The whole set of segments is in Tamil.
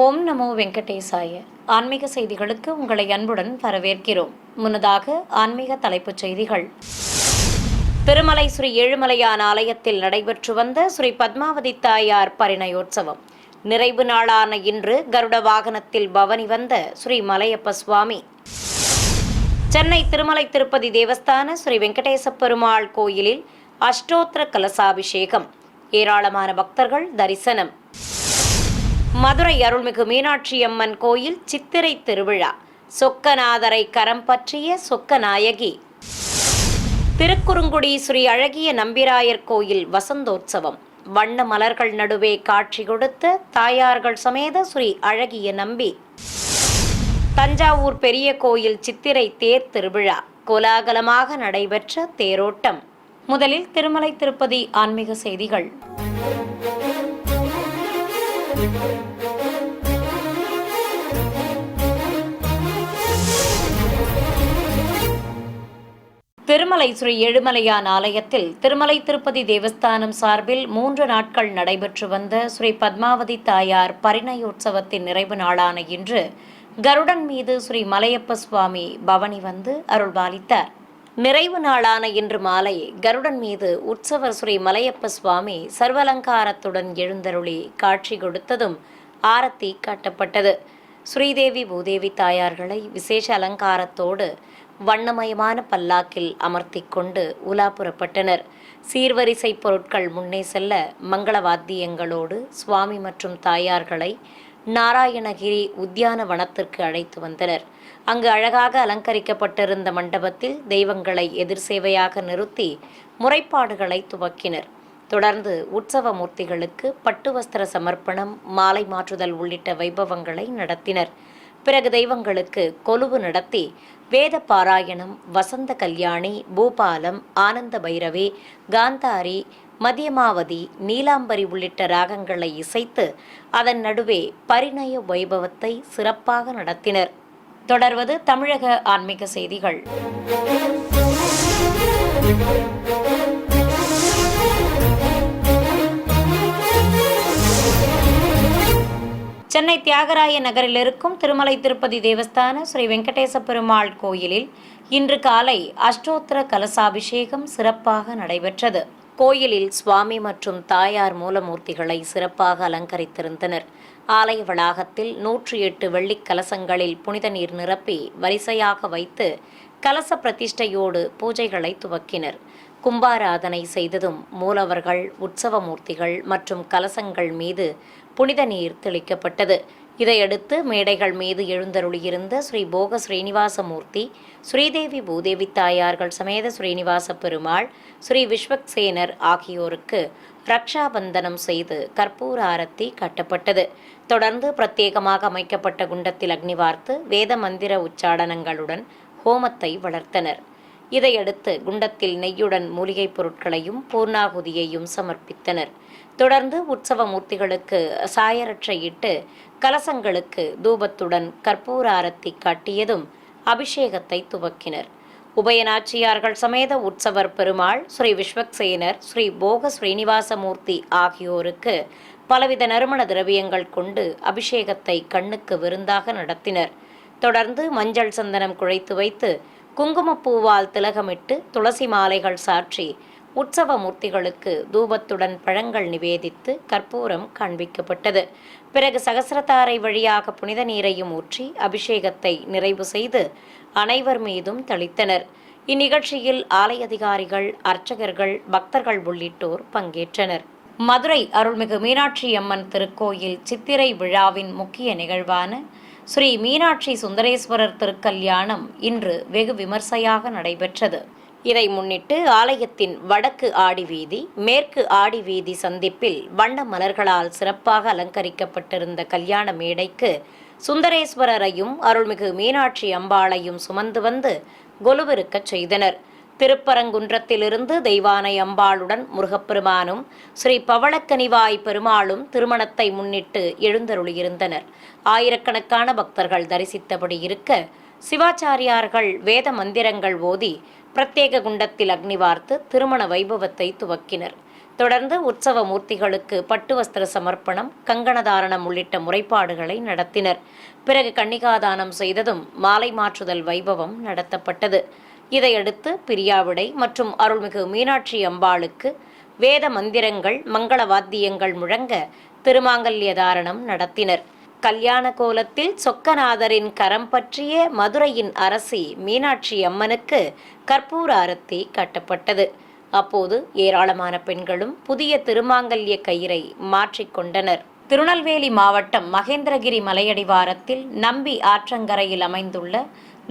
ஓம் நமோ வெங்கடேசாய. ஆன்மீக செய்திகளுக்கு உங்களை அன்புடன் வரவேற்கிறோம். முன்னதாக ஆன்மீக தலைப்புச் செய்திகள். திருமலை ஸ்ரீ ஏழுமலையான் ஆலயத்தில் நடைபெற்று வந்த ஸ்ரீ பத்மாவதி தாயார் பரிணயோற்சவம் நிறைவு நாளான இன்று கருட வாகனத்தில் பவனி வந்த ஸ்ரீ மலையப்ப சுவாமி. சென்னை திருமலை திருப்பதி தேவஸ்தான ஸ்ரீ வெங்கடேச பெருமாள் கோயிலில் அஷ்டோத்திர கலசாபிஷேகம். ஏராளமான பக்தர்கள் தரிசனம். மதுரை அருள்மிகு மீனாட்சி அம்மன் கோயில் சித்திரை திருவிழா. சொக்கநாதரை கரம் பற்றிய சொக்கநாயகி. திருக்குறுங்குடி ஸ்ரீ அழகிய நம்பிராயர் கோயில் வசந்தோற்சவம். வண்ண மலர்கள் நடுவே காட்சி கொடுத்த தாயார்கள் சமேத ஸ்ரீ அழகிய நம்பி. தஞ்சாவூர் பெரிய கோயில் சித்திரை தேர் திருவிழா. கோலாகலமாக நடைபெற்ற தேரோட்டம். முதலில் திருமலை திருப்பதி ஆன்மீக செய்திகள். திருமலை ஸ்ரீ ஏழுமலையான் ஆலயத்தில் திருமலை திருப்பதி தேவஸ்தானம் சார்பில் 3 நாட்கள் நடைபெற்று வந்த ஸ்ரீ பத்மாவதி தாயார் பரிணயோற்சவத்தின் நிறைவு நாளான இன்று கருடன் மீது ஸ்ரீ மலையப்ப சுவாமி பவனி வந்து அருள்பாலித்தார். நிறைவு நாளான இன்று மாலை கருடன் மீது உற்சவர் ஸ்ரீ மலையப்ப சுவாமி சர்வலங்காரத்துடன் எழுந்தருளி காட்சி கொடுத்ததும் ஆரத்தி காட்டப்பட்டது. ஸ்ரீதேவி பூதேவி தாயார்களை விசேஷ அலங்காரத்தோடு வண்ணமயமான பல்லாக்கில் அமர்த்தி கொண்டு உலா புறப்பட்டனர். சீர்வரிசை பொருட்கள் முன்னே செல்ல மங்கள வாத்தியங்களோடு சுவாமி மற்றும் தாயார்களை நாராயணகிரி உத்தியான வனத்திற்கு அழைத்து வந்தனர். அங்கு அழகாக அலங்கரிக்கப்பட்டிருந்த மண்டபத்தில் தெய்வங்களை எதிர் சேவையாக நிறுத்தி முறைப்பாடுகளை துவக்கினர். தொடர்ந்து உற்சவ மூர்த்திகளுக்கு பட்டு வஸ்திர சமர்ப்பணம், மாலை மாற்றுதல் உள்ளிட்ட வைபவங்களை நடத்தினர். பிறகு தெய்வங்களுக்கு கொலுவு நடத்தி வேத பாராயணம், வசந்த கல்யாணி, பூபாலம், ஆனந்த பைரவி, காந்தாரி, மதியமாவதி, நீலாம்பரி உள்ளிட்ட ராகங்களை இசைத்து அதன் நடுவே பரிணய வைபவத்தை சிறப்பாக நடத்தினர். தொடர்வது தமிழக ஆன்மீக செய்திகள். சென்னை தியாகராய நகரில் இருக்கும் திருமலை திருப்பதி தேவஸ்தான ஸ்ரீ வெங்கடேச பெருமாள் கோயிலில் இன்று காலை அஷ்டோத்திர கலசாபிஷேகம் சிறப்பாக நடைபெற்றது. கோயிலில் சுவாமி மற்றும் தாயார் மூலமூர்த்திகளை சிறப்பாக அலங்கரித்திருந்தனர். ஆலய வளாகத்தில் 108 வெள்ளிக் கலசங்களில் புனித நீர் நிரப்பி வரிசையாக வைத்து கலச பிரதிஷ்டையோடு பூஜைகளை துவக்கினர். கும்பாராதனை செய்ததும் மூலவர்கள், உற்சவ மூர்த்திகள் மற்றும் கலசங்கள் மீது புனித நீர் தெளிக்கப்பட்டது. இதையடுத்து மேடைகள் மீது எழுந்தருளியிருந்த ஸ்ரீ போக ஸ்ரீனிவாசமூர்த்தி, ஸ்ரீதேவி பூதேவி தாயார்கள் சமேத ஸ்ரீனிவாச பெருமாள், ஸ்ரீ விஸ்வக்சேனர் ஆகியோருக்கு ரக்ஷாபந்தனம் செய்து கற்பூர ஆரத்தி காட்டப்பட்டது. தொடர்ந்து பிரத்யேகமாக அமைக்கப்பட்ட குண்டத்தில் அக்னி வார்த்து வேத மந்திர உச்சாடனங்களுடன் ஹோமத்தை வளர்த்தனர். இதையடுத்து குண்டத்தில் நெய்யுடன் மூலிகைப் பொருட்களையும் பூர்ணாகுதியையும் சமர்ப்பித்தனர். தொடர்ந்து உற்சவ மூர்த்திகளுக்கு சாயரட்சையிட்டு கலசங்களுக்கு தூபத்துடன் கற்பூர ஆரத்தி காட்டியதும் அபிஷேகத்தை துவக்கினர். உபயநாச்சியார்கள் சமேத உற்சவர் பெருமாள், ஸ்ரீ விஸ்வக்சேனர், ஸ்ரீ போக ஸ்ரீனிவாசமூர்த்தி ஆகியோருக்கு பலவித நறுமண திரவியங்கள் கொண்டு அபிஷேகத்தை கண்ணுக்கு விருந்தாக நடத்தினர். தொடர்ந்து மஞ்சள் சந்தனம் குழைத்து வைத்து குங்குமப்பூவால் திலகமிட்டு துளசி மாலைகள் சாற்றி உற்சவ மூர்த்திகளுக்கு தூபத்துடன் பழங்கள் நிவேதித்து கற்பூரம் காண்பிக்கப்பட்டது. பிறகு சகசிரதாரை வழியாக புனித நீரையும் ஊற்றி அபிஷேகத்தை நிறைவு செய்து அனைவர் மீதும் தெளித்தனர். இந்நிகழ்ச்சியில் ஆலய அதிகாரிகள், அர்ச்சகர்கள், பக்தர்கள் உள்ளிட்டோர் பங்கேற்றனர். மதுரை அருள்மிகு மீனாட்சி அம்மன் திருக்கோயில் சித்திரை விழாவின் முக்கிய நிகழ்வான ஸ்ரீ மீனாட்சி சுந்தரேஸ்வரர் திருக்கல்யாணம் இன்று வெகு விமர்சையாக நடைபெற்றது. இதை முன்னிட்டு ஆலயத்தின் வடக்கு ஆடி வீதி, மேற்கு ஆடி வீதி சந்திப்பில் வண்ண மலர்களால் சிறப்பாக அலங்கரிக்கப்பட்டிருந்த கல்யாண மேடைக்கு சுந்தரேஸ்வரரையும் அருள்மிகு மீனாட்சி அம்பாளையும் சுமந்து வந்து கொலுவிருக்கச் செய்தனர். திருப்பரங்குன்றத்திலிருந்து தெய்வானை அம்பாளுடன் முருகப்பெருமானும் ஸ்ரீ பவளக்கனிவாய் பெருமாளும் திருமணத்தை முன்னிட்டு எழுந்தருளியிருந்தனர். ஆயிரக்கணக்கான பக்தர்கள் தரிசித்தபடி இருக்க சிவாச்சாரியார்கள் வேத மந்திரங்கள் ஓதி பிரத்யேக குண்டத்தில் அக்னி வார்த்து திருமண வைபவத்தை துவக்கினர். தொடர்ந்து உற்சவ மூர்த்திகளுக்கு பட்டு வஸ்திர சமர்ப்பணம், கங்கணதாரணம் உள்ளிட்ட முறைப்பாடுகளை நடத்தினர். பிறகு கன்னிகாதானம் செய்ததும் மாலை மாற்றுதல் வைபவம் நடத்தப்பட்டது. இதையடுத்து பிரியாவிடை மற்றும் அருள்மிகு மீனாட்சி அம்பாளுக்கு வேத மந்திரங்கள், மங்கள வாத்தியங்கள் முழங்க திருமாங்கல்ய தாரணம் நடத்தினர். கல்யாண கோலத்தில் சொக்கநாதரின் கரம் பற்றிய மதுரையின் அரசி மீனாட்சி அம்மனுக்கு கற்பூர ஆரத்தி காட்டப்பட்டது. அப்போது ஏராளமான பெண்களும் புதிய திருமாங்கல்ய கயிறை மாற்றிக்கொண்டனர். திருநெல்வேலி மாவட்டம் மகேந்திரகிரி மலையடிவாரத்தில் நம்பி ஆற்றங்கரையில் அமைந்துள்ள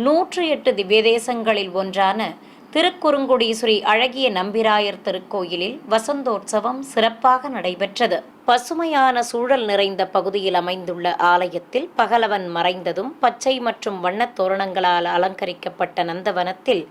108 திவ்யதேசங்களில் ஒன்றான திருக்குறுங்குடி ஸ்ரீ அழகிய நம்பிராயர் திருக்கோயிலில் வசந்தோற்சவம் சிறப்பாக நடைபெற்றது. பசுமையான சூழல் நிறைந்த பகுதியில் அமைந்துள்ள ஆலயத்தில் பகலவன் மறைந்ததும் பச்சை மற்றும் வண்ணத் தோரணங்களால் அலங்கரிக்கப்பட்ட நந்தவனத்தில்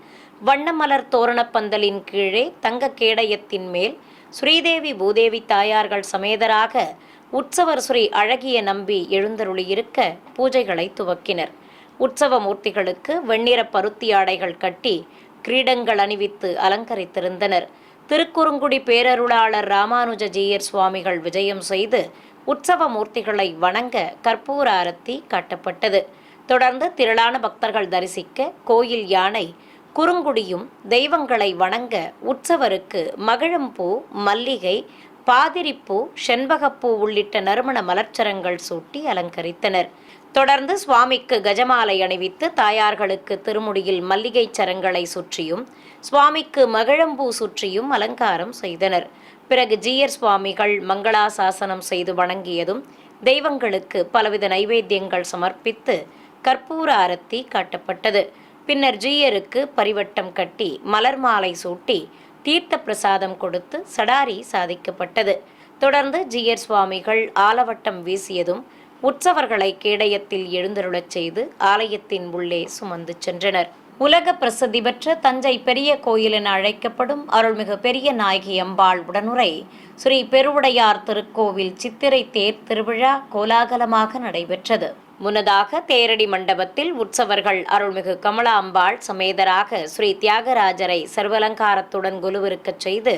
வண்ணமலர் தோரணப்பந்தலின் கீழே தங்க கேடயத்தின் மேல் ஸ்ரீதேவி பூதேவி தாயார்கள் சமேதராக உற்சவர் ஸ்ரீ அழகிய நம்பி எழுந்தருளியிருக்க பூஜைகளை துவக்கினர். உற்சவ மூர்த்திகளுக்கு வெண்ணிற பருத்தி ஆடைகள் கட்டி கிரீடங்கள் அணிவித்து அலங்கரித்திருந்தனர். திருக்குறுங்குடி பேரருளாளர் ராமானுஜ ஜீயர் சுவாமிகள் விஜயம் செய்து உற்சவ மூர்த்திகளை வணங்க கற்பூர ஆரத்தி காட்டப்பட்டது. தொடர்ந்து திரளான பக்தர்கள் தரிசிக்க கோயில் யானை குறுங்குடியும் தெய்வங்களை வணங்க உற்சவருக்கு மகிழம்பூ, மல்லிகை, பாதிரிப்பூ, செண்பகப்பூ உள்ளிட்ட நறுமண மலர்ச்சரங்கள் சூட்டி அலங்கரித்தனர். தொடர்ந்து சுவாமிக்கு கஜமாலை அணிவித்து தாயார்களுக்கு திருமுடியில் மல்லிகை சரங்களை சுற்றியும் சுவாமிக்கு மகிழம்பூ சுற்றியும் அலங்காரம் செய்தனர். பிறகு ஜீயர் சுவாமிகள் மங்களாசாசனம் செய்து வணங்கியதும் தெய்வங்களுக்கு பலவித நைவேத்தியங்கள் சமர்ப்பித்து கற்பூர ஆரத்தி காட்டப்பட்டது. பின்னர் ஜீயருக்கு பரிவட்டம் கட்டி மலர் மாலை சூட்டி தீர்த்த பிரசாதம் கொடுத்து சடாரி சாதிக்கப்பட்டது. தொடர்ந்து ஜீயர் சுவாமிகள் ஆலவட்டம் வீசியதும் உற்சவர்களை கேடயத்தில் எழுந்தருளச் செய்து ஆலயத்தின் உள்ளே சுமந்து சென்றனர். உலக பிரசித்தி பெற்ற தஞ்சை பெரிய கோயில் என அழைக்கப்படும் அருள்மிகு பெரிய நாயகி அம்பாள் உடனுரை ஸ்ரீ பெருவுடையார் திருக்கோவில் சித்திரை தேர் திருவிழா கோலாகலமாக நடைபெற்றது. முன்னதாக தேரடி மண்டபத்தில் உற்சவர்கள் அருள்மிகு கமலா அம்பாள் சமேதராக ஸ்ரீ தியாகராஜரை சர்வலங்காரத்துடன் குலுவிருக்கச் செய்து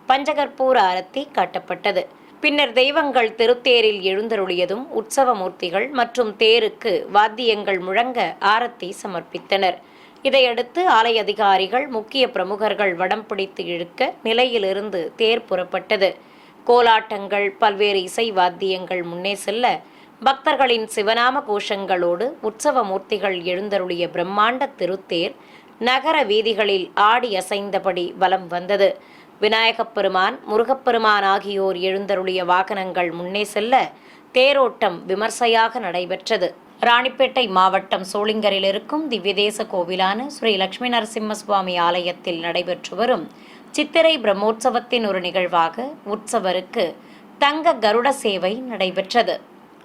பஞ்சகற்பூர ஆரத்தி காட்டப்பட்டது. பின்னர் தெய்வங்கள் திருத்தேரில் எழுந்தருளியதும் உற்சவ மூர்த்திகள் மற்றும் தேருக்கு வாத்தியங்கள் முழங்க ஆரத்தி சமர்ப்பித்தனர். இதையடுத்து ஆலய அதிகாரிகள், முக்கிய பிரமுகர்கள் வடம் பிடித்து இழுக்க நிலையிலிருந்து தேர் புறப்பட்டது. கோலாட்டங்கள், பல்வேறு இசை வாத்தியங்கள் முன்னே செல்ல பக்தர்களின் சிவநாம கோஷங்களோடு உற்சவ மூர்த்திகள் எழுந்தருளிய பிரம்மாண்ட திருத்தேர் நகர வீதிகளில் ஆடி அசைந்தபடி வலம் வந்தது. விநாயகப் பெருமான், முருகப்பெருமான் ஆகியோர் எழுந்தருளிய வாகனங்கள் முன்னே செல்ல தேரோட்டம் விமர்சையாக நடைபெற்றது. ராணிப்பேட்டை மாவட்டம் சோளிங்கரில் இருக்கும் திவ்யதேச கோவிலான ஸ்ரீ லட்சுமி நரசிம்ம சுவாமி ஆலயத்தில் நடைபெற்று வரும் சித்திரை பிரம்மோற்சவத்தின் ஒரு நிகழ்வாக உற்சவருக்கு தங்க கருட சேவை நடைபெற்றது.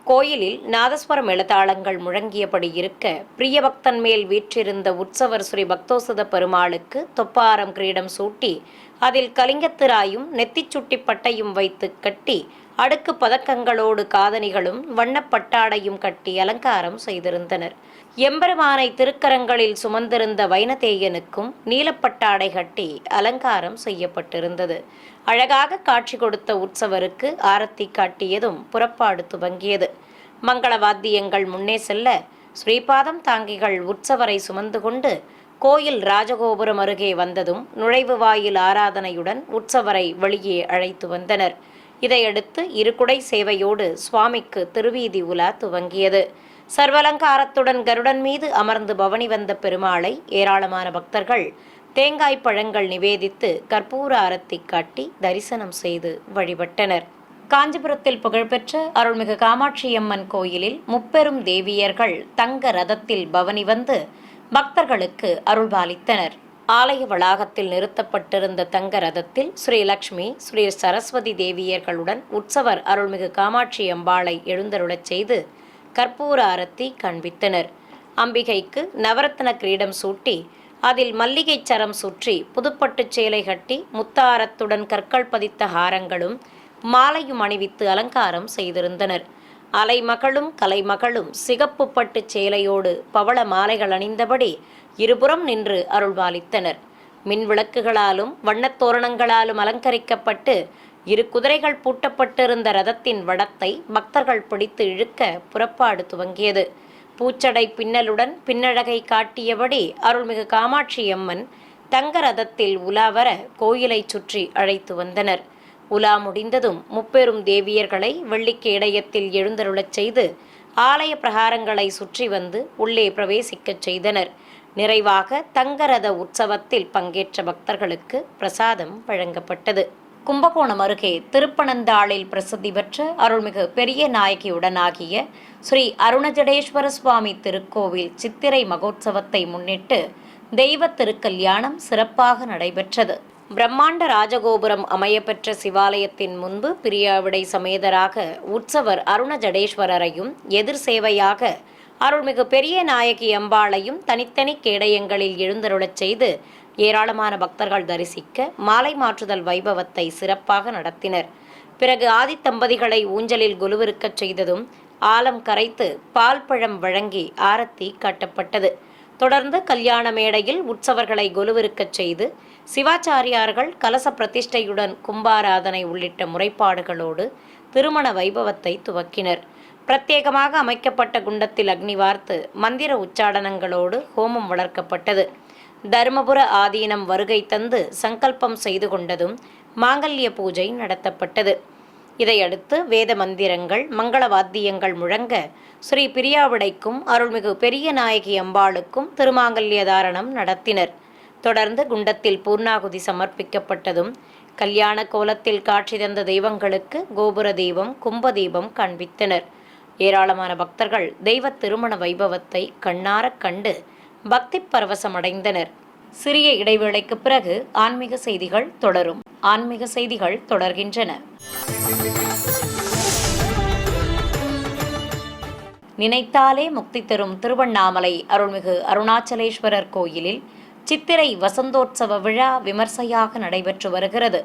கோயிலில் நாதஸ்வரம் எழுத்தாளங்கள் முழங்கியபடி இருக்க பிரியபக்தன் மேல் வீற்றிருந்த உற்சவர் ஸ்ரீ பக்தோசத பெருமாளுக்கு தொப்பாரம் கிரீடம் சூட்டி அதில் கலிங்கத்திராயும் நெத்திச் சுட்டி பட்டையும் வைத்து கட்டி அடுக்கு பதக்கங்களோடு காதணிகளும் வண்ணப்பட்டாடையும் கட்டி அலங்காரம் செய்திருந்தனர். எம்பெருமானை திருக்கரங்களில் சுமந்திருந்த வைனதேயனுக்கும் நீலப்பட்டாடை கட்டி அலங்காரம் செய்யப்பட்டிருந்தது. அழகாக காட்சி கொடுத்த உற்சவருக்கு ஆரத்தி காட்டியதும் புறப்பாடு துவங்கியது. மங்கள வாத்தியங்கள் முன்னே செல்ல ஸ்ரீபாதம் தாங்கிகள் உற்சவரை சுமந்து கொண்டு கோயில் ராஜகோபுரம் அருகே வந்ததும் நுழைவு வாயில் ஆராதனையுடன் உற்சவரை வெளியே அழைத்து வந்தனர். இதையடுத்து இருகுடை சேவையோடு சுவாமிக்கு திருவீதி உலா துவங்கியது. சர்வலங்காரத்துடன் கருடன் மீது அமர்ந்து பவனி வந்த பெருமாளை ஏராளமான பக்தர்கள் தேங்காய் பழங்கள் நிவேதித்து கற்பூர ஆரத்தி காட்டி தரிசனம் செய்து வழிபட்டனர். காஞ்சிபுரத்தில் புகழ்பெற்ற அருள்மிகு காமாட்சியம்மன் கோயிலில் முப்பெரும் தேவியர்கள் தங்க ரதத்தில் பவனி வந்து பக்தர்களுக்கு அருள்பாலித்தனர். ஆலய வளாகத்தில் நிறுத்தப்பட்டிருந்த தங்க ரதத்தில் ஸ்ரீ லக்ஷ்மி, ஸ்ரீ சரஸ்வதி தேவியர்களுடன் உற்சவர் அருள்மிகு காமாட்சி அம்பாளை எழுந்தருளச் செய்து கற்பூர ஆரத்தி காண்பித்தனர். அம்பிகைக்கு நவரத்ன கிரீடம் சூட்டி அதில் மல்லிகை சரம் சுற்றி புதுப்பட்டுச் சேலை கட்டி முத்தாரத்துடன் கற்கள் பதித்த ஹாரங்களும் மாலையும் அணிவித்து அலங்காரம் செய்திருந்தனர். அலைமகளும் கலைமகளும் சிகப்பு பட்டு சேலையோடு பவள மாலைகள் அணிந்தபடி இருபுறம் நின்று அருள்பாலித்தனர். மின் விளக்குகளாலும் வண்ணத்தோரணங்களாலும் அலங்கரிக்கப்பட்டு இரு குதிரைகள் பூட்டப்பட்டிருந்த ரதத்தின் வடத்தை பக்தர்கள் பிடித்து இழுக்க புறப்பாடு துவங்கியது. பூச்சடை பின்னலுடன் பின்னழகை காட்டியபடி அருள்மிகு காமாட்சி அம்மன் தங்க ரதத்தில் உலாவர கோயிலை சுற்றி அழைத்து வந்தனர். உலா முடிந்ததும் முப்பெரும் தேவியர்களை வெள்ளிக்கேடயத்தில் எழுந்தருளச் செய்து ஆலய பிரகாரங்களை சுற்றி வந்து உள்ளே பிரவேசிக்கச் செய்தனர். நிறைவாக தங்கரத உற்சவத்தில் பங்கேற்ற பக்தர்களுக்கு பிரசாதம் வழங்கப்பட்டது. கும்பகோணம் அருகே திருப்பனந்தாளில் பிரசித்தி பெற்ற அருள்மிகு பெரிய நாயகியுடனாகிய ஸ்ரீ அருணஜடேஸ்வர சுவாமி திருக்கோவில் சித்திரை மகோத்சவத்தை முன்னிட்டு தெய்வ திருக்கல்யாணம் சிறப்பாக நடைபெற்றது. பிரம்மாண்ட ராஜகோபுரம் அமையப்பெற்ற சிவாலயத்தின் முன்பு பிரியாவிடை சமேதராக உற்சவர் அருணஜடேஸ்வரரையும் எதிர் சேவையாக அருள்மிகு பெரிய நாயகி அம்பாளையும் தனித்தனி கேடயங்களில் எழுந்தருளச் செய்து ஏராளமான பக்தர்கள் தரிசிக்க மாலை மாற்றுதல் வைபவத்தை சிறப்பாக நடத்தினர். பிறகு ஆதித்தம்பதிகளை ஊஞ்சலில் குலுவிருக்கச் செய்ததும் ஆலம் கரைத்து பால் பழம் வழங்கி ஆரத்தி காட்டப்பட்டது. தொடர்ந்து கல்யாண மேடையில் உற்சவர்களை கொலுவிருக்கச் செய்து சிவாச்சாரியார்கள் கலச பிரதிஷ்டையுடன் கும்பாராதனை உள்ளிட்ட முறைப்பாடுகளோடு திருமண வைபவத்தை துவக்கினர். பிரத்யேகமாக அமைக்கப்பட்ட குண்டத்தில் அக்னி வார்த்து மந்திர உச்சாடனங்களோடு ஹோமம் வளர்க்கப்பட்டது. தருமபுர ஆதீனம் வருகை தந்து சங்கல்பம் செய்து கொண்டதும் மாங்கல்ய பூஜை நடத்தப்பட்டது. இதையடுத்து வேத மந்திரங்கள் மங்கள வாத்தியங்கள் முழங்க ஸ்ரீ பிரியாவிடைக்கும் அருள்மிகு பெரிய நாயகி அம்பாளுக்கும் திருமாங்கல்ய தாரணம் நடத்தினர். தொடர்ந்து குண்டத்தில் பூர்ணாகுதி சமர்ப்பிக்கப்பட்டதும் கல்யாண கோலத்தில் காட்சி தந்த தெய்வங்களுக்கு கோபுர தீபம் கும்ப தீபம் காண்பித்தனர். ஏராளமான பக்தர்கள் தெய்வ திருமண வைபவத்தை கண்ணார கண்டு பக்தி பரவசமடைந்தனர். சிறிய இடைவேளைக்கு பிறகு ஆன்மீக செய்திகள் தொடரும். ஆன்மீக செய்திகள் தொடர்கின்றன. நினைத்தாலே முக்தி தரும் திருவண்ணாமலை அருள்மிகு அருணாச்சலேஸ்வரர் கோயிலில் சித்திரை வசந்தோற்சவ விழா விமர்சையாக நடைபெற்று வருகிறது.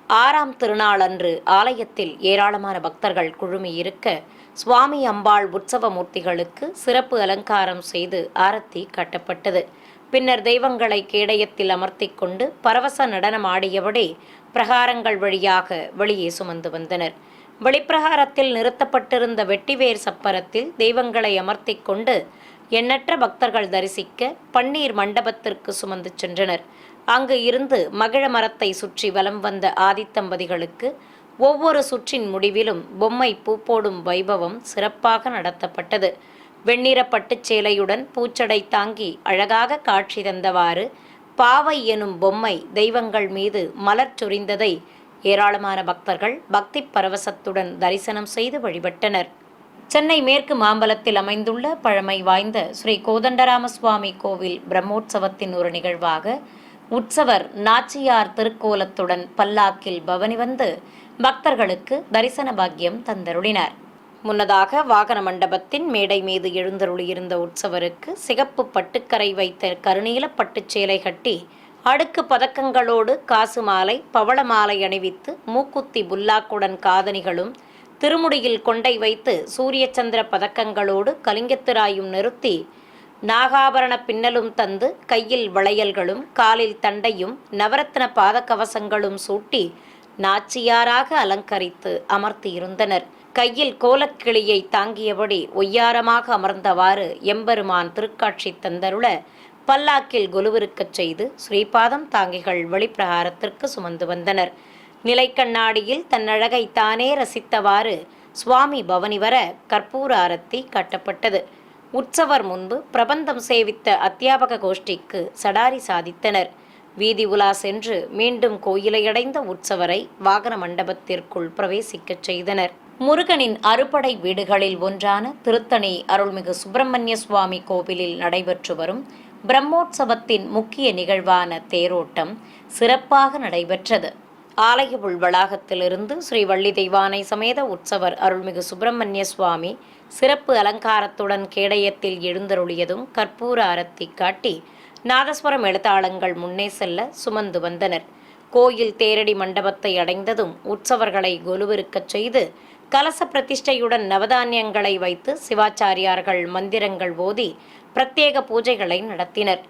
6ஆம் திருநாளன்று ஆலயத்தில் ஏராளமான பக்தர்கள் குழுமியிருக்க சுவாமி அம்பாள் உற்சவ மூர்த்திகளுக்கு சிறப்பு அலங்காரம் செய்து ஆரத்தி காட்டப்பட்டது. பின்னர் தெய்வங்களை கேடயத்தில் அமர்த்தி கொண்டு பரவச நடனம் ஆடியபடி பிரகாரங்கள் வழியாக வெளியே சுமந்து வந்தனர். வெளிப்பிரகாரத்தில் நிறுத்தப்பட்டிருந்த வெட்டிவேர் சப்பரத்தில் தெய்வங்களை அமர்த்தி கொண்டு எண்ணற்ற பக்தர்கள் தரிசிக்க பன்னீர் மண்டபத்திற்கு சுமந்து சென்றனர். அங்கு இருந்து மகிழ மரத்தை சுற்றி வலம் வந்த ஆதித்தம்பதிகளுக்கு ஒவ்வொரு சுற்றின் முடிவிலும் பொம்மை பூ போடும் வைபவம் சிறப்பாக நடத்தப்பட்டது. வெண்ணிற பட்டுச்சேலையுடன் பூச்சடை தாங்கி அழகாக காட்சி தந்தவாறு பாவை எனும் பொம்மை தெய்வங்கள் மீது மலர் சொரிந்ததை ஏராளமான பக்தர்கள் பக்தி பரவசத்துடன் தரிசனம் செய்து வழிபட்டனர். சென்னை மேற்கு மாம்பலத்தில் அமைந்துள்ள பழமை வாய்ந்த ஸ்ரீ கோதண்டராம சுவாமி கோவில் பிரம்மோற்சவத்தின் ஒரு நிகழ்வாக உற்சவர் நாச்சியார் திருக்கோலத்துடன் பல்லாக்கில் பவனி வந்து பக்தர்களுக்கு தரிசன பாக்கியம் தந்தருளினார். முன்னதாக வாகன மண்டபத்தின் மேடை மீது எழுந்தருளியிருந்த உற்சவருக்கு சிகப்பு பட்டுக்கரை வைத்த கருநீல பட்டுச்சேலை கட்டி அடுக்கு பதக்கங்களோடு காசு மாலை பவள மாலை அணிவித்து மூக்குத்தி புல்லாக்குடன் காதணிகளும் திருமுடியில் கொண்டை வைத்து சூரிய சந்திர பதக்கங்களோடு கலிங்கத்திராயும் நிறுத்தி நாகாபரண பின்னலும் தந்து கையில் வளையல்களும் காலில் தண்டையும் நவரத்ன பாதகவசங்களும் சூட்டி நாச்சியாராக அலங்கரித்து அமர்த்தியிருந்தனர். கையில் கோலக்கிளியை தாங்கியபடி ஒய்யாரமாக அமர்ந்தவாறு எம்பெருமான் திருக்காட்சி தந்தருள பல்லாக்கில் கொலுவிருக்கச் செய்து ஸ்ரீபாதம் தாங்கிகள் வெளிப்பிரகாரத்திற்கு சுமந்து வந்தனர். நிலைக்கண்ணாடியில் தன் அழகை தானே ரசித்தவாறு சுவாமி பவனி வர கற்பூர ஆரத்தி காட்டப்பட்டது. உற்சவர் முன்பு பிரபந்தம் சேவித்த அத்தியாபக கோஷ்டிக்கு சடாரி சாதித்தனர். வீதி உலா சென்று மீண்டும் கோயிலை அடைந்த உற்சவரை வாகன மண்டபத்திற்குள் பிரவேசிக்கச் செய்தனர். முருகனின் அறுபடை வீடுகளில் ஒன்றான திருத்தணி அருள்மிகு சுப்பிரமணிய சுவாமி கோவிலில் நடைபெற்று வரும் பிரம்மோற்சவத்தின் முக்கிய நிகழ்வான தேரோட்டம் சிறப்பாக நடைபெற்றது. ஆலய உள் வளாகத்திலிருந்து ஸ்ரீ வள்ளி தெய்வானை சமேத உற்சவர் அருள்மிகு சுப்பிரமணிய சுவாமி சிறப்பு அலங்காரத்துடன் கேடயத்தில் எழுந்தருளியதும் கற்பூர ஆரத்தி காட்டி நாதஸ்வரம் எழுத்தாளங்கள் முன்னே செல்ல சுமந்து வந்தனர். கோயில் தேரடி மண்டபத்தை அடைந்ததும் உற்சவர்களை கொலுவிருக்கச் செய்து கலச பிரதிஷ்டையுடன் நவதானியங்களை வைத்து சிவாச்சாரியார்கள் மந்திரங்கள் ஓதி பிரத்யேக பூஜைகளை நடத்தினர்.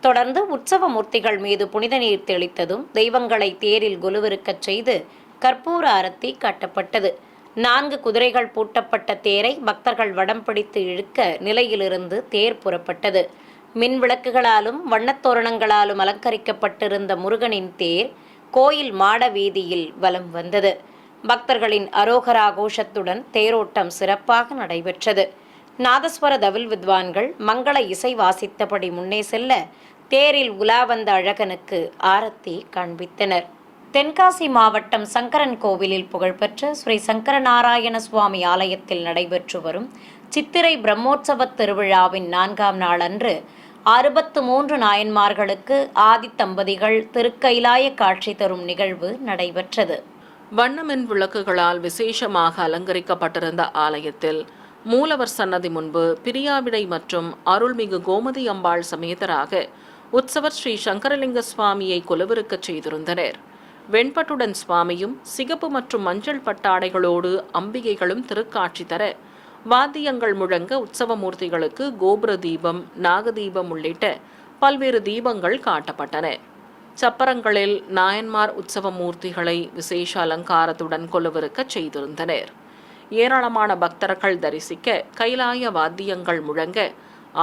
தொடர்ந்து உற்சவ மூர்த்திகள் மீது புனித நீர் தெளித்ததும் தெய்வங்களை தேரில் கொலுவிருக்கச் செய்து கற்பூர ஆரத்தி காட்டப்பட்டது. 4 குதிரைகள் பூட்டப்பட்ட தேரை பக்தர்கள் வடம் பிடித்து இழுக்க நிலையிலிருந்து தேர் புறப்பட்டது. மின் விளக்குகளாலும் வண்ணத்தோரணங்களாலும் அலங்கரிக்கப்பட்டிருந்த முருகனின் தேர் கோயில் மாட வீதியில் வலம் வந்தது. பக்தர்களின் அரோகரா கோஷத்துடன் தேரோட்டம் சிறப்பாக நடைபெற்றது. நாதஸ்வர தவில் வித்வான்கள் மங்கள இசை வாசித்தபடி முன்னே செல்ல தேரில் உலா வந்த அழகனுக்கு ஆரத்தி காண்பித்தனர். தென்காசி மாவட்டம் சங்கரன் கோவிலில் புகழ்பெற்ற ஸ்ரீ சங்கரநாராயண சுவாமி ஆலயத்தில் நடைபெற்று வரும் சித்திரை பிரம்மோற்சவ திருவிழாவின் 4ஆம் நாள் அன்று 63 நாயன்மார்களுக்கு ஆதி தம்பதிகள் திருக்கைலாய காட்சி தரும் நிகழ்வு நடைபெற்றது. வண்ணமின் விளக்குகளால் விசேஷமாக அலங்கரிக்கப்பட்டிருந்த ஆலயத்தில் மூலவர் சன்னதி முன்பு பிரியாவிடை மற்றும் அருள்மிகு கோமதி அம்பாள் சமேதராக உற்சவர் ஸ்ரீ சங்கரலிங்க சுவாமியை கொலுவிருக்கச் செய்திருந்தனர். வெண்பட்டுடன் சுவாமியும் சிகப்பு மற்றும் மஞ்சள் பட்டாடைகளோடு அம்பிகைகளும் திருக்காட்சி தர வாத்தியங்கள் முழங்க உற்சவமூர்த்திகளுக்கு கோபுர தீபம், நாகதீபம் உள்ளிட்ட பல்வேறு தீபங்கள் காட்டப்பட்டன. சப்பரங்களில் நாயன்மார் உற்சவமூர்த்திகளை விசேஷ அலங்காரத்துடன் கொலுவிருக்கச் செய்திருந்தனர். ஏராளமான பக்தர்கள் தரிசிக்க கைலாய வாத்தியங்கள் முழங்க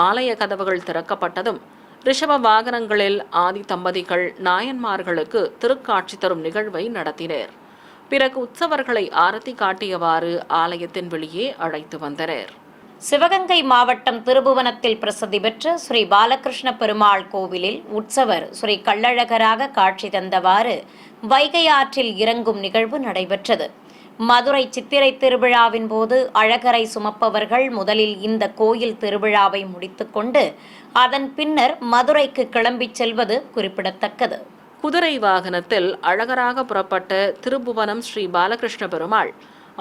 ஆலய கதவுகள் திறக்கப்பட்டதும் ரிஷப வாகனங்களில் ஆதி தம்பதிகள் நாயன்மார்களுக்கு திருக்காட்சி தரும் நிகழ்வை நடத்தினர். பிறகு உற்சவர்களை ஆரத்தி காட்டியவாறு ஆலயத்தின் வெளியே அழைத்து வந்தனர். சிவகங்கை மாவட்டம் திருபுவனத்தில் பிரசித்தி பெற்ற ஸ்ரீ பாலகிருஷ்ண பெருமாள் கோவிலில் உற்சவர் ஸ்ரீ கள்ளழகராக காட்சி தந்தவாறு வைகை ஆற்றில் இறங்கும் நிகழ்வு நடைபெற்றது. மதுரை சித்திரை திருவிழாவின் போது அழகரை சுமப்பவர்கள் முதலில் இந்த கோயில் திருவிழாவை முடித்துக்கொண்டு அதன் பின்னர் மதுரைக்கு கிளம்பிச் செல்வது குறிப்பிடத்தக்கது. குதிரை வாகனத்தில் அழகராக புறப்பட்ட திருபுவனம் ஸ்ரீ பாலகிருஷ்ண பெருமாள்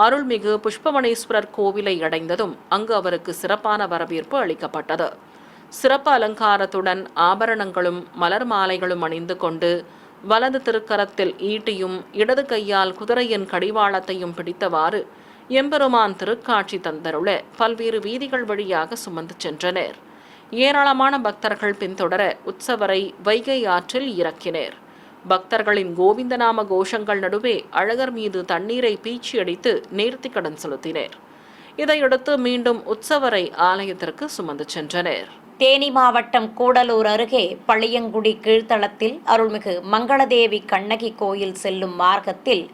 அருள்மிகு புஷ்பவனேஸ்வரர் கோவிலை அடைந்ததும் அங்கு அவருக்கு சிறப்பான வரவேற்பு அளிக்கப்பட்டது. சிறப்பு அலங்காரத்துடன் ஆபரணங்களும் மலர் மாலைகளும் அணிந்து கொண்டு வலது திருக்கரத்தில் ஈட்டியும் இடது கையால் குதிரையின் கடிவாளத்தையும் பிடித்தவாறு எம்பெருமான் திருக்காட்சி தந்தருள பல்வேறு வீதிகள் வழியாக சுமந்து சென்றனர். ஏராளமான பக்தர்கள் பின்தொடர உற்சவரை வைகை ஆற்றில் இறக்கினர். பக்தர்களின் கோவிந்தநாம கோஷங்கள் நடுவே அழகர் மீது தண்ணீரை பீச்சி அடித்து நேர்த்திக்கடன் செலுத்தினர். இதையடுத்து மீண்டும் உற்சவரை ஆலயத்திற்கு சுமந்து சென்றனர். தேனி மாவட்டம் கூடலூர் அருகே பள்ளியங்குடி கீழ்த்தளத்தில் அருள்மிகு மங்களதேவி கண்ணகி கோயில் செல்லும் மார்க்கத்தில்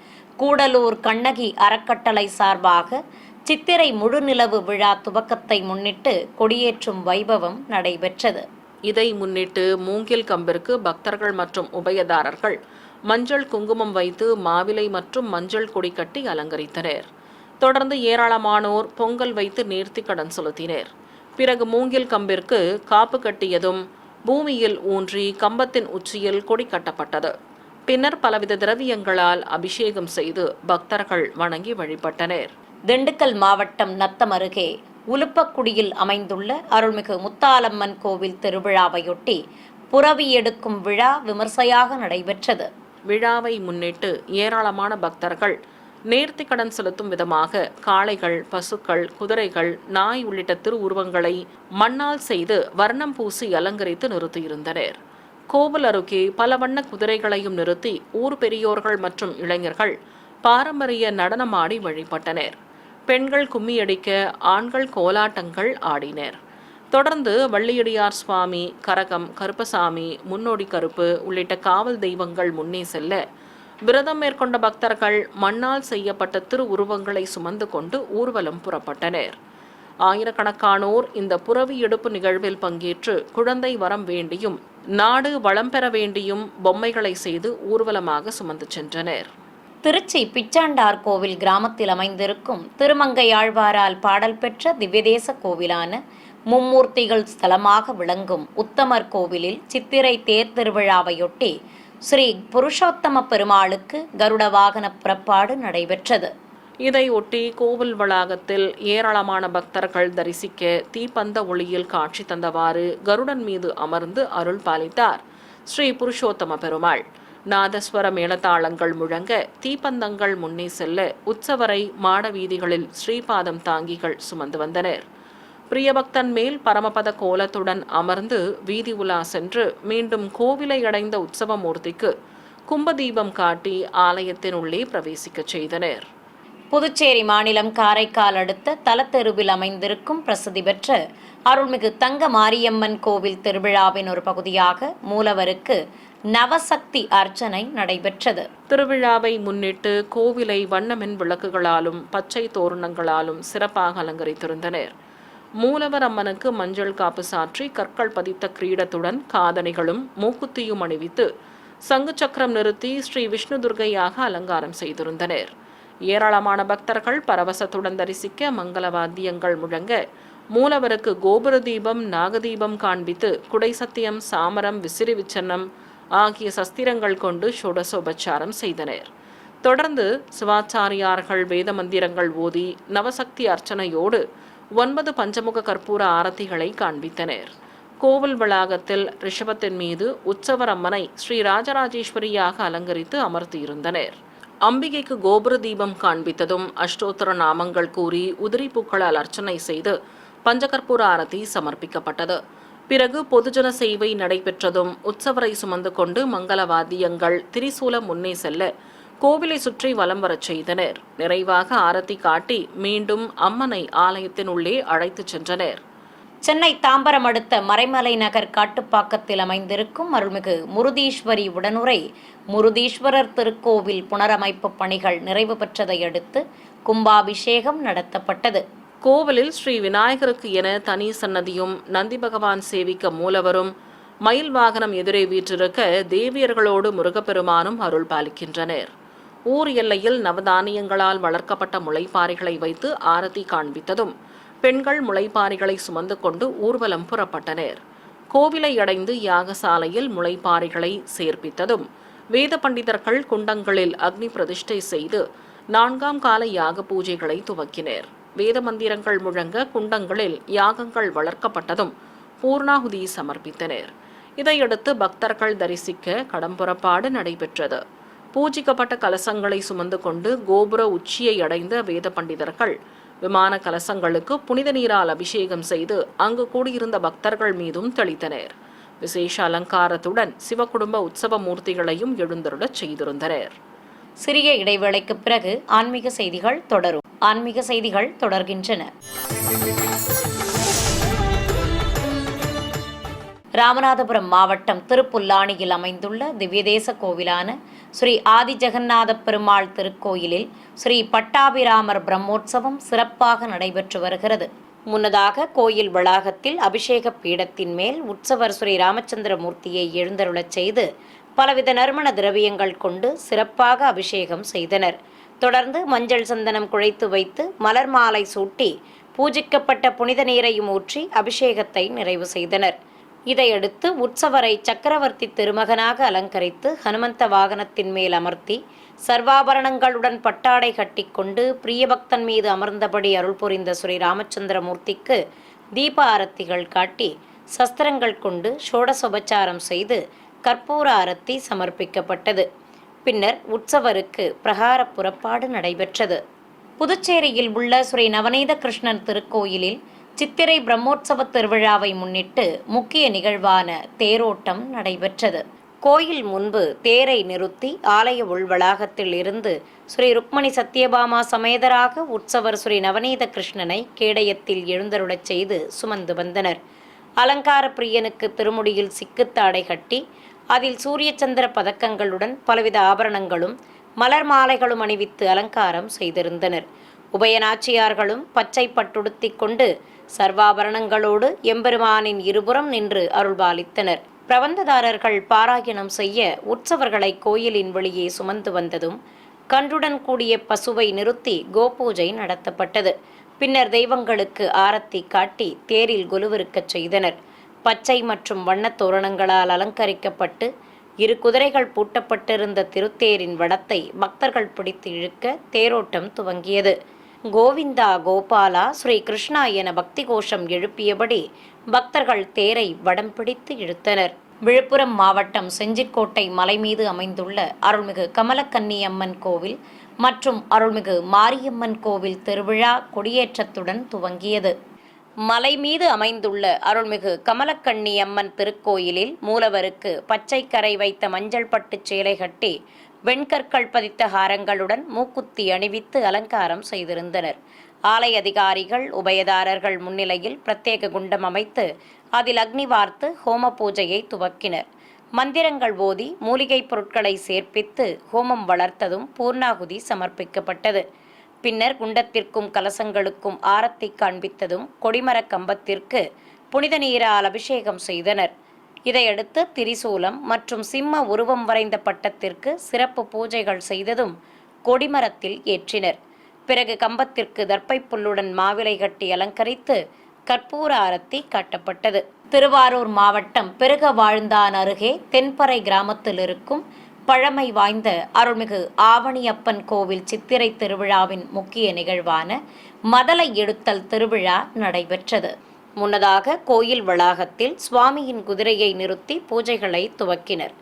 கூடலூர் கண்ணகி அறக்கட்டளை சார்பாக சித்திரை முழுநிலவு விழா துவக்கத்தை முன்னிட்டு கொடியேற்றும் வைபவம் நடைபெற்றது. இதை முன்னிட்டு மூங்கில் கம்பிற்கு பக்தர்கள் மற்றும் உபயதாரர்கள் மஞ்சள் குங்குமம் வைத்து மாவிலை மற்றும் மஞ்சள் கொடி கட்டி அலங்கரித்தனர். தொடர்ந்து ஏராளமானோர் பொங்கல் வைத்து நேர்த்திக்கடன் செலுத்தினர். பிறகு மூங்கில் கம்பிற்கு காப்பு கட்டியதும் பூமியில் ஊன்றி கம்பத்தின் உச்சியில் கொடி கட்டப்பட்டது. பின்னர் பலவித திரவியங்களால் அபிஷேகம் செய்து பக்தர்கள் வணங்கி வழிபட்டனர். திண்டுக்கல் மாவட்டம் நத்தம் அருகே உலுப்பக்குடியில் அமைந்துள்ள அருள்மிகு முத்தாலம்மன் கோவில் திருவிழாவையொட்டி புரவி எடுக்கும் விழா விமர்சையாக நடைபெற்றது. விழாவை முன்னிட்டு ஏராளமான பக்தர்கள் நேர்த்திக்கடன் செலுத்தும் விதமாக காளைகள், பசுக்கள், குதிரைகள், நாய் உள்ளிட்ட திருவுருவங்களை மண்ணால் செய்து வர்ணம் பூசி அலங்கரித்து நிறுத்தியிருந்தனர். கோவில் அருகே பல வண்ண குதிரைகளையும் நிறுத்தி ஊர் பெரியோர்கள் மற்றும் இளைஞர்கள் பாரம்பரிய நடனமாடி வழிபட்டனர். பெண்கள் கும்மியடிக்க, ஆண்கள் கோலாட்டங்கள் ஆடினர். தொடர்ந்து வள்ளியடியார் சுவாமி, கரகம், கருப்பசாமி, முன்னோடி கருப்பு உள்ளிட்ட காவல் தெய்வங்கள் முன்னே செல்ல விரதம் மேற்கொண்ட பக்தர்கள் மண்ணால் செய்யப்பட்ட திருவுருவங்களை சுமந்து கொண்டு ஊர்வலம் புறப்பட்டனர். ஆயிரக்கணக்கானோர் இந்த புரவி எடுப்பு நிகழ்வில் பங்கேற்று குழந்தை வரம் வேண்டியும் நாடு வளம் பெற வேண்டியும் பொம்மைகளை செய்து ஊர்வலமாக சுமந்து சென்றனர். திருச்சி பிச்சாண்டார் கோவில் கிராமத்தில் அமைந்திருக்கும் திருமங்கையாழ்வாரால் பாடல் பெற்ற திவ்யதேச கோவிலான மும்மூர்த்திகள் ஸ்தலமாக விளங்கும் உத்தமர் கோவிலில் சித்திரை தேர் திருவிழாவையொட்டி ஸ்ரீ புருஷோத்தம பெருமாளுக்கு கருட வாகன புறப்பாடு நடைபெற்றது. இதையொட்டி கோவில் வளாகத்தில் ஏராளமான பக்தர்கள் தரிசிக்க தீப்பந்த ஒளியில் காட்சி தந்தவாறு கருடன் மீது அமர்ந்து அருள் பாலித்தார் ஸ்ரீ புருஷோத்தம பெருமாள். நாதஸ்வர மேளதாளங்கள் முழங்க தீப்பந்தங்கள் முன்னே செல்ல உற்சவரை மாட வீதிகளில் ஸ்ரீபாதம் தாங்கிகள் சுமந்து வந்தனர். பிரியபக்தன் மேல் பரமபத கோலத்துடன் அமர்ந்து வீதி உலா சென்று மீண்டும் கோவிலை அடைந்த உற்சவமூர்த்திக்கு கும்பதீபம் காட்டி ஆலயத்தின் உள்ளே பிரவேசிக்கச் செய்தனர். புதுச்சேரி மாநிலம் காரைக்கால் அடுத்த தலத்தெருவில் அமைந்திருக்கும் பிரசித்தி பெற்ற அருள்மிகு தங்க மாரியம்மன் கோவில் திருவிழாவின் ஒரு பகுதியாக மூலவருக்கு நவசக்தி அர்ச்சனை நடைபெற்றது. திருவிழாவை முன்னிட்டு கோவிலை வண்ணமின் விளக்குகளாலும் பச்சை தோரணங்களாலும் சிறப்பாக அலங்கரித்திருந்தனர். மூலவர் அம்மனுக்கு மஞ்சள் காப்பு சாற்றி கற்கள் பதித்த கிரீடத்துடன் காதணிகளும் மூக்குத்தியும் அணிவித்து சங்கு சக்கரம் நிறுத்தி ஸ்ரீ விஷ்ணு துர்க்கையாக அலங்காரம் செய்திருந்தனர். ஏராளமான பக்தர்கள் பரவசத்துடன் தரிசிக்க மங்கள வாத்தியங்கள் முழங்க மூலவருக்கு கோபுர தீபம் நாகதீபம் காண்பித்து குடை சத்தியம் சாமரம் விசிறி விச்சன்னம் ஆகிய சஸ்திரங்கள் கொண்டு ஷோடசோபச்சாரம் செய்தனர். தொடர்ந்து சிவாச்சாரியார்கள் வேத மந்திரங்கள் ஓதி நவசக்தி அர்ச்சனையோடு 9 பஞ்சமுக கற்பூர ஆரத்திகளை காண்பித்தனர். கோவில் வளாகத்தில் ரிஷபத்தின் மீது உற்சவர் அம்மனை ஸ்ரீ ராஜராஜேஸ்வரியாக அலங்கரித்து அமர்த்தியிருந்தனர். அம்பிகைக்கு கோபுர தீபம் காண்பித்ததும் அஷ்டோத்தர நாமங்கள் கூறி உதிரி பூக்களால் அர்ச்சனை செய்து பஞ்சகற்பூர ஆரத்தி சமர்ப்பிக்கப்பட்டது. பிறகு பொதுஜன சேவை நடைபெற்றதும் உற்சவரை சுமந்து கொண்டு மங்கள வாத்தியங்கள் திரிசூலம் முன்னே செல்ல கோவிலை சுற்றி வலம் வரச் செய்தனர். நிறைவாக ஆரத்தி காட்டி மீண்டும் அம்மனை ஆலயத்தின் உள்ளே அழைத்துச் சென்றனர். சென்னை தாம்பரம் அடுத்த மறைமலை நகர் காட்டுப்பாக்கத்தில் அமைந்திருக்கும் அருள்மிகு முருதீஸ்வரி உடனுரை முருதீஸ்வரர் திருக்கோவில் புனரமைப்பு பணிகள் நிறைவு பெற்றதை அடுத்து கும்பாபிஷேகம் நடத்தப்பட்டது. கோவிலில் ஸ்ரீ விநாயகருக்கு என தனி சன்னதியும் நந்தி பகவான் சேவிக்க மூலவரும் மயில் வாகனம் எதிரே வீற்றிருக்க தேவியர்களோடு முருகப்பெருமானும் அருள் பாலிக்கின்றனர். ஊர் எல்லையில் நவதானியங்களால் வளர்க்கப்பட்ட முளைப்பாரிகளை வைத்து ஆரத்தி காண்பித்ததும் பெண்கள் முளைப்பாரிகளை சுமந்து கொண்டு ஊர்வலம் புறப்பட்டனர். கோவிலை அடைந்து யாகசாலையில் முளைப்பாரிகளை சேர்ப்பித்ததும் வேத பண்டிதர்கள் குண்டங்களில் அக்னி பிரதிஷ்டை செய்து 4ஆம் கால யாக பூஜைகளை துவக்கினர். வேத மந்திரங்கள் முழங்க குண்டங்களில் யாகங்கள் வளர்க்கப்பட்டதும் பூர்ணாகுதி சமர்ப்பித்தனர். இதையடுத்து பக்தர்கள் தரிசிக்க கடம்புறப்பாடு நடைபெற்றது. பூஜிக்கப்பட்ட கலசங்களை சுமந்து கொண்டு கோபுர உச்சியை அடைந்த வேத பண்டிதர்கள் விமான கலசங்களுக்கு புனித நீரால் அபிஷேகம் செய்து அங்கு கூடியிருந்த பக்தர்கள் மீதும் தெளித்தனர். விசேஷ அலங்காரத்துடன் சிவகுடும்ப உற்சவ மூர்த்திகளையும் எழுந்தருளச் செய்திருந்தனர். சிறிய இடைவேளைக்கு பிறகு ஆன்மீக செய்திகள் தொடரும். ஆன்மீக செய்திகள் தொடர்கின்றன. ராமநாதபுரம் மாவட்டம் திருப்புல்லானியில் அமைந்துள்ள திவ்யதேச கோவிலான ஸ்ரீ ஆதி ஜெகநாத பெருமாள் திருக்கோயிலில் ஸ்ரீ பட்டாபிராமர் பிரம்மோற்சவம் சிறப்பாக நடைபெற்று வருகிறது. முன்னதாக கோயில் வளாகத்தில் அபிஷேக பீடத்தின் மேல் உற்சவர் ஸ்ரீ ராமச்சந்திரமூர்த்தியை எழுந்தருளச் செய்து பலவித நறுமண திரவியங்கள் கொண்டு சிறப்பாக அபிஷேகம் செய்தனர். தொடர்ந்து மஞ்சள் சந்தனம் குழைத்து வைத்து மலர் மாலை சூட்டி பூஜிக்கப்பட்ட புனித நீரையும் ஊற்றி அபிஷேகத்தை நிறைவு செய்தனர். இதையடுத்து உற்சவரை சக்கரவர்த்தி திருமகனாக அலங்கரித்து ஹனுமந்த வாகனத்தின் மேல் அமர்த்தி சர்வாபரணங்களுடன் பட்டாடை கட்டிக்கொண்டு பிரியபக்தன் மீது அமர்ந்தபடி அருள் புரிந்த ஸ்ரீ ராமச்சந்திரமூர்த்திக்கு தீப ஆரத்திகள் காட்டி சஸ்திரங்கள் கொண்டு ஷோடசோபச்சாரம் செய்து கற்பூர ஆரத்தி சமர்ப்பிக்கப்பட்டது. பின்னர் உற்சவருக்கு பிரகார புறப்பாடு நடைபெற்றது. புதுச்சேரியில் உள்ள ஸ்ரீ நவநீத கிருஷ்ணன் திருக்கோயிலில் சித்திரை பிரம்மோற்சவ திருவிழாவை முன்னிட்டு முக்கிய நிகழ்வான தேரோட்டம் நடைபெற்றது. கோயில் முன்பு தேரை நிறுத்தி ஆலய உள்வளாகத்தில் இருந்து ஸ்ரீ ருக்மணி சத்யபாமா சமேதராக உற்சவர் ஸ்ரீ நவநீத கிருஷ்ணனை கேடயத்தில் எழுந்தருளச் செய்து சுமந்து வந்தனர். அலங்கார பிரியனுக்கு திருமுடியில் சிக்குத்தாடை கட்டி அதில் சூரிய சந்திர பதக்கங்களுடன் பலவித ஆபரணங்களும் மலர் மாலைகளும் அணிவித்து அலங்காரம் செய்திருந்தனர். உபயநாச்சியார்களும் பச்சை பட்டுடுத்தி கொண்டு சர்வாபரணங்களோடு எம்பெருமானின் இருபுறம் நின்று அருள்பாலித்தனர். பிரபந்ததாரர்கள் பாராயணம் செய்ய உற்சவர்களை கோயிலின் வெளியே சுமந்து வந்ததும் கன்றுடன் கூடிய பசுவை நிறுத்தி கோபூஜை நடத்தப்பட்டது. பின்னர் தெய்வங்களுக்கு ஆரத்தி காட்டி தேரில் கொலுவிருக்கச் செய்தனர். பச்சை மற்றும் வண்ணத் தோரணங்களால் அலங்கரிக்கப்பட்டு 2 குதிரைகள் பூட்டப்பட்டிருந்த திருத்தேரின் வடத்தை பக்தர்கள் பிடித்து இழுக்க தேரோட்டம் துவங்கியது. கோவிந்தா கோபாலா ஸ்ரீ கிருஷ்ணா என பக்தி கோஷம் எழுப்பியபடி பக்தர்கள் தேரை வடம் பிடித்து இழுத்தனர். விழுப்புரம் மாவட்டம் செஞ்சிக்கோட்டை மலை மீது அமைந்துள்ள அருள்மிகு கமலக்கன்னி அம்மன் கோவில் மற்றும் அருள்மிகு மாரியம்மன் கோவில் திருவிழா கொடியேற்றத்துடன் துவங்கியது. மலை மீது அமைந்துள்ள அருள்மிகு கமலக்கண்ணி அம்மன் திருக்கோயிலில் மூலவருக்கு பச்சை கரை வைத்த மஞ்சள் பட்டு சேலை கட்டி வெண்கற்கள் பதித்த ஹாரங்களுடன் மூக்குத்தி அணிவித்து அலங்காரம் செய்திருந்தனர். ஆலய அதிகாரிகள் உபயதாரர்கள் முன்னிலையில் பிரத்யேக குண்டம் அமைத்து அதில் அக்னி வார்த்து ஹோம பூஜையை துவக்கினர். மந்திரங்கள் ஓதி மூலிகைப் பொருட்களை சேர்ப்பித்து ஹோமம் வளர்த்ததும் பூர்ணாகுதி சமர்ப்பிக்கப்பட்டது. பின்னர் குண்டத்திற்கும் கலசங்களுக்கும் ஆரத்தி காண்பித்ததும் கொடிமரக் கம்பத்திற்கு புனித நீரால் அபிஷேகம் செய்தனர். இதையடுத்து திரிசூலம் மற்றும் சிம்ம உருவம் வரைந்த பட்டத்திற்கு சிறப்பு பூஜைகள் செய்ததும் கொடிமரத்தில் ஏற்றினர். பிறகு கம்பத்திற்கு தர்ப்பை புல்லுடன் மாவிலை கட்டி அலங்கரித்து கற்பூர ஆரத்தி காட்டப்பட்டது. திருவாரூர் மாவட்டம் பெருகவாழ்ந்தான் அருகே தென்பறை கிராமத்தில் இருக்கும் பழமை வாய்ந்த அருள்மிகு ஆவணியப்பன் கோவில் சித்திரை திருவிழாவின் முக்கிய நிகழ்வான மதலை எடுத்தல் திருவிழா நடைபெற்றது. முன்னதாக கோயில் வளாகத்தில் சுவாமியின் குதிரையை நிறுத்தி பூஜைகளை துவக்கினர்.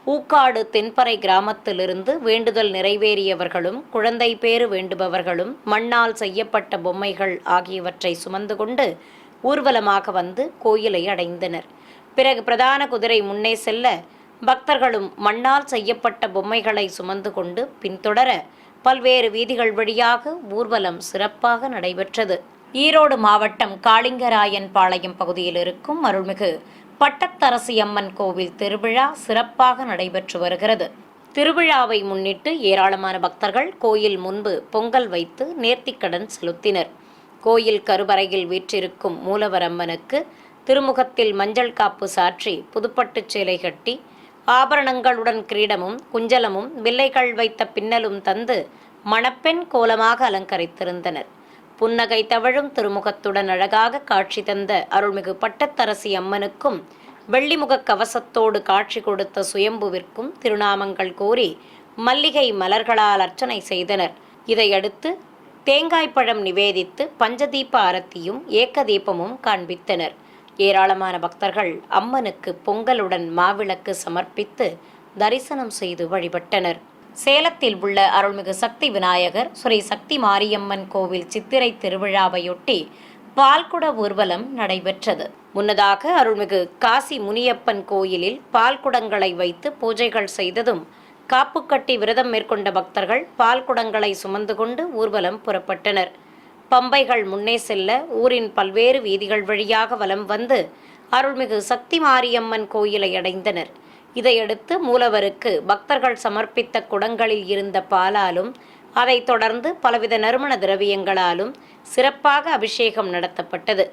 ஊக்காடு தென்பறை கிராமத்திலிருந்து வேண்டுதல் நிறைவேறியவர்களும் குழந்தை பேறு வேண்டுபவர்களும் மண்ணால் செய்யப்பட்ட பொம்மைகள் ஆகியவற்றை சுமந்து கொண்டு ஊர்வலமாக வந்து கோயிலை அடைந்தனர். பிறகு பிரதான குதிரை முன்னே செல்ல பக்தர்களும் மண்ணால் செய்யப்பட்ட பொம்மைகளை சுமந்து கொண்டு பின்தொடர பல்வேறு வீதிகள் வழியாக ஊர்வலம் சிறப்பாக நடைபெற்றது. ஈரோடு மாவட்டம் காளிங்கராயன் பாளையம் பகுதியில் இருக்கும் அருள்மிகு பட்டத்தரசி அம்மன் கோவில் திருவிழா சிறப்பாக நடைபெற்று வருகிறது. திருவிழாவை முன்னிட்டு ஏராளமான பக்தர்கள் கோயில் முன்பு பொங்கல் வைத்து நேர்த்திக்கடன் செலுத்தினர். கோயில் கருவறையில் வீற்றிருக்கும் மூலவர் அம்மனுக்கு திருமுகத்தில் மஞ்சள் காப்பு சாற்றி புதுப்பட்டு சேலை கட்டி ஆபரணங்களுடன் கிரீடமும் குஞ்சலமும் வில்லைகள் வைத்த பின்னலும் தந்து மணப்பெண் கோலமாக அலங்கரித்திருந்தனர். புன்னகை தவழும் திருமுகத்துடன் அழகாக காட்சி தந்த அருள்மிகு பட்டத்தரசி அம்மனுக்கும் வெள்ளிமுக கவசத்தோடு காட்சி கொடுத்த சுயம்புவிற்கும் திருநாமங்கள் கோரி மல்லிகை மலர்களால் அர்ச்சனை செய்தனர். இதையடுத்து தேங்காய்ப்பழம் நிவேதித்து பஞ்சதீப ஆரத்தியும் ஏக்க தீபமும் காண்பித்தனர். ஏராளமான பக்தர்கள் அம்மனுக்கு பொங்கலுடன் மாவிளக்கு சமர்ப்பித்து தரிசனம் செய்து வழிபட்டனர். சேலத்தில் உள்ள அருள்மிகு சக்தி விநாயகர் ஸ்ரீ சக்தி மாரியம்மன் கோவில் சித்திரை திருவிழாவையொட்டி பால்குட ஊர்வலம் நடைபெற்றது. முன்னதாக அருள்மிகு காசி முனியப்பன் கோயிலில் பால்குடங்களை வைத்து பூஜைகள் செய்ததும் காப்பு கட்டி விரதம் மேற்கொண்ட பக்தர்கள் பால்குடங்களை சுமந்து கொண்டு ஊர்வலம் புறப்பட்டனர். பம்பைகள் முன்னே செல்ல ஊரின் பல்வேறு வீதிகள் வழியாக வலம் வந்து அருள்மிகு சக்தி மாரியம்மன் கோயிலை அடைந்தனர். இதையடுத்து மூலவருக்கு பக்தர்கள் சமர்ப்பித்த குடங்களில் இருந்த பாலாலும் அதைத் தொடர்ந்து பலவித நறுமண திரவியங்களாலும் சிறப்பாக அபிஷேகம் நடத்தப்பட்டது.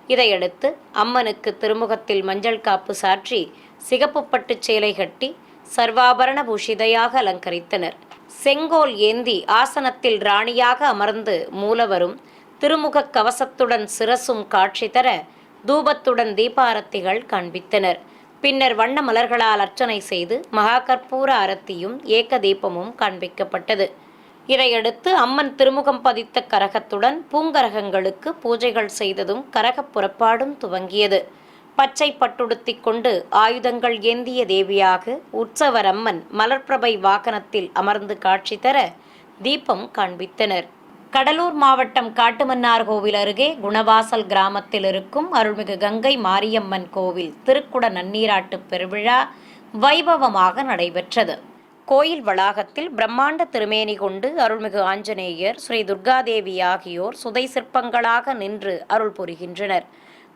இதையடுத்து அம்மனுக்கு திருமுகத்தில் மஞ்சள் காப்பு சாற்றி சிகப்பு பட்டு சேலை கட்டி சர்வாபரண பூஷிதையாக அலங்கரித்தனர். செங்கோல் ஏந்தி ஆசனத்தில் ராணியாக அமர்ந்து மூலவரும் திருமுக கவசத்துடன் சிரசும் காட்சி தர தூபத்துடன் தீபாரத்திகள் காண்பித்தனர். பின்னர் வண்ண மலர்களால் அர்ச்சனை செய்து மகா கற்பூர ஆரத்தியும் ஏக்க தீபமும் காண்பிக்கப்பட்டது. இதையடுத்து அம்மன் திருமுகம் பதித்த கரகத்துடன் பூங்கரகங்களுக்கு பூஜைகள் செய்ததும் கரகப் புறப்பாடும் துவங்கியது. பச்சை பட்டுடுத்தி கொண்டு ஆயுதங்கள் ஏந்திய தேவியாக உற்சவர் அம்மன் மலர்பிரபை வாகனத்தில் அமர்ந்து காட்சி தர தீபம் காண்பித்தனர். கடலூர் மாவட்டம் காட்டுமன்னார் கோவில் அருகே குணவாசல் கிராமத்தில் இருக்கும் அருள்மிகு கங்கை மாரியம்மன் கோவில் திருக்குட நன்னீராட்டு பெருவிழா வைபவமாக நடைபெற்றது. கோயில் வளாகத்தில் பிரம்மாண்ட திருமேனி கொண்டு அருள்மிகு ஆஞ்சநேயர், ஸ்ரீ துர்காதேவி ஆகியோர் சுதை சிற்பங்களாக நின்று அருள் புரிகின்றனர்.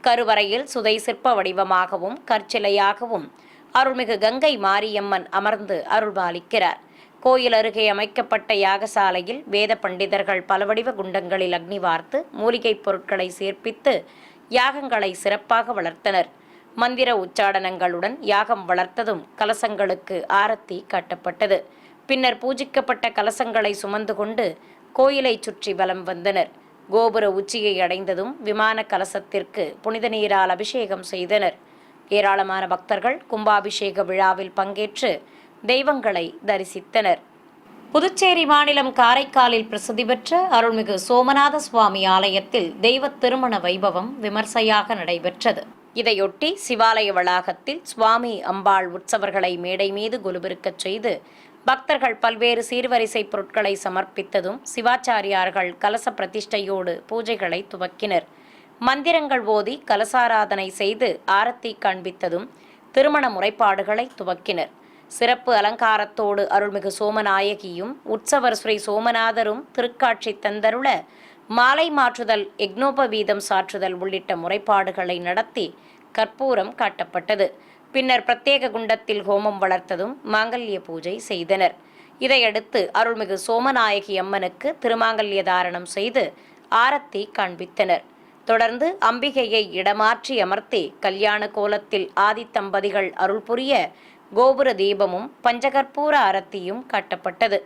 கருவறையில் சுதை சிற்ப வடிவமாகவும் கற்சிலையாகவும் அருள்மிகு கங்கை மாரியம்மன் அமர்ந்து அருள்பாலிக்கிறார். கோயில் அருகே அமைக்கப்பட்ட யாகசாலையில் வேத பண்டிதர்கள் பலவடிவ குண்டங்களில் அக்னி வார்த்து மூலிகைப் பொருட்களை சேர்ப்பித்து யாகங்களை சிறப்பாக வளர்த்தனர். மந்திர உச்சாடனங்களுடன் யாகம் வளர்த்ததும் கலசங்களுக்கு ஆரத்தி காட்டப்பட்டது. பின்னர் பூஜிக்கப்பட்ட கலசங்களை சுமந்து கொண்டு கோயிலை சுற்றி வலம் வந்தனர். கோபுர உச்சியை அடைந்ததும் விமான கலசத்திற்கு புனித நீரால் அபிஷேகம் செய்தனர். ஏராளமான பக்தர்கள் கும்பாபிஷேக விழாவில் பங்கேற்று தெய்வங்களை தரிசித்தனர். புதுச்சேரி மாநிலம் காரைக்காலில் பிரசித்தி பெற்ற அருள்மிகு சோமநாத சுவாமி ஆலயத்தில் தெய்வ திருமண வைபவம் விமர்சையாக நடைபெற்றது. இதையொட்டி சிவாலய வளாகத்தில் சுவாமி அம்பாள் உற்சவர்களை மேடை மீது குலுவிருக்கச் செய்து பக்தர்கள் பல்வேறு சீர்வரிசை பொருட்களை சமர்ப்பித்ததும் சிவாச்சாரியார்கள் கலச பிரதிஷ்டையோடு பூஜைகளை துவக்கினர். மந்திரங்கள் ஓதி கலசாராதனை செய்து ஆரத்தி காண்பித்ததும் திருமண முறைப்பாடுகளை துவக்கினர். சிறப்பு அலங்காரத்தோடு அருள்மிகு சோமநாயகியும் உற்சவர் ஸ்ரீ சோமநாதரும் திருக்காட்சி தந்தருள மாலை மாற்றுதல், யக்னோபவீதம் சாற்றுதல் உள்ளிட்ட முறைப்பாடுகளை நடத்தி கற்பூரம் காட்டப்பட்டது. பின்னர் பிரத்யேக குண்டத்தில் ஹோமம் வளர்த்ததும் மாங்கல்ய பூஜை செய்தனர். இதையடுத்து அருள்மிகு சோமநாயகி அம்மனுக்கு திருமாங்கல்ய தாரணம் செய்து ஆரத்தி காண்பித்தனர். தொடர்ந்து அம்பிகையை இடமாற்றி அமர்த்தி கல்யாண கோலத்தில் ஆதித்தம்பதிகள் அருள் புரிய கோபுர தீபமும் பஞ்சகற்பூர ஆரத்தியும் காட்டப்பட்டது.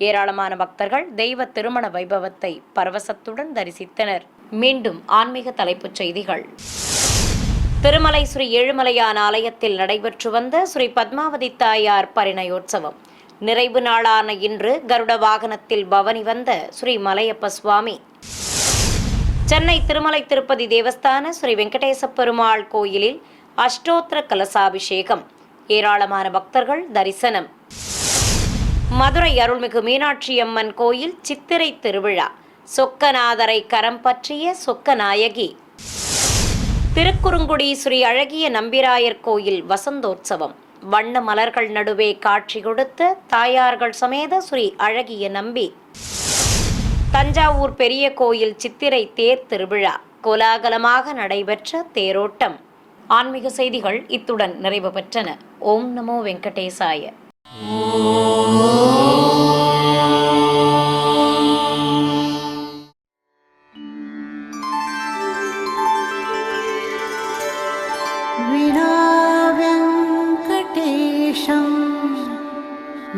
ஏராளமான பக்தர்கள் தெய்வ திருமண வைபவத்தை பரவசத்துடன் தரிசித்தனர். மீண்டும் ஆன்மீக தலைப்புச் செய்திகள். திருமலை ஸ்ரீ ஏழுமலையான் ஆலயத்தில் நடைபெற்று வந்த ஸ்ரீ பத்மாவதி தாயார் பரிணயோற்சவம் நிறைவு நாளான இன்று கருட வாகனத்தில் பவனி வந்த ஸ்ரீ மலையப்ப சுவாமி. சென்னை திருமலை திருப்பதி தேவஸ்தான ஸ்ரீ வெங்கடேச பெருமாள் கோயிலில் அஷ்டோத்திர கலசாபிஷேகம், ஏராளமான பக்தர்கள் தரிசனம். மதுரை அருள்மிகு மீனாட்சி அம்மன் கோயில் சித்திரை திருவிழா, சொக்கநாதரை கரம் பற்றிய சொக்கநாயகி. திருக்குறுங்குடி ஸ்ரீ அழகிய நம்பிராயர் கோயில் வசந்தோற்சவம், வண்ண மலர்கள் நடுவே காட்சி கொடுத்த தாயார்கள் சமேத ஸ்ரீ அழகிய நம்பி. தஞ்சாவூர் பெரிய கோயில் சித்திரை தேர் திருவிழா, கோலாகலமாக நடைபெற்ற தேரோட்டம். ஆன்மீக செய்திகள் இத்துடன் நிறைவு பெற்றன. ஓம் நமோ வெங்கடேசாய.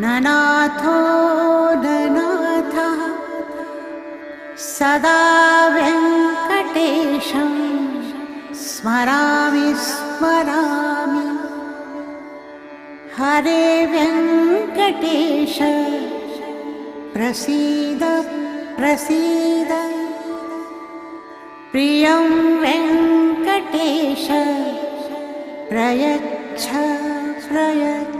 ननाथो ननाथः सदा वेङ्कटेशं स्मरामि स्मरामि। हरे वेङ्कटेश प्रसीद प्रसीद, प्रियं वेङ्कटेश प्रयच्छ प्रयच्छ।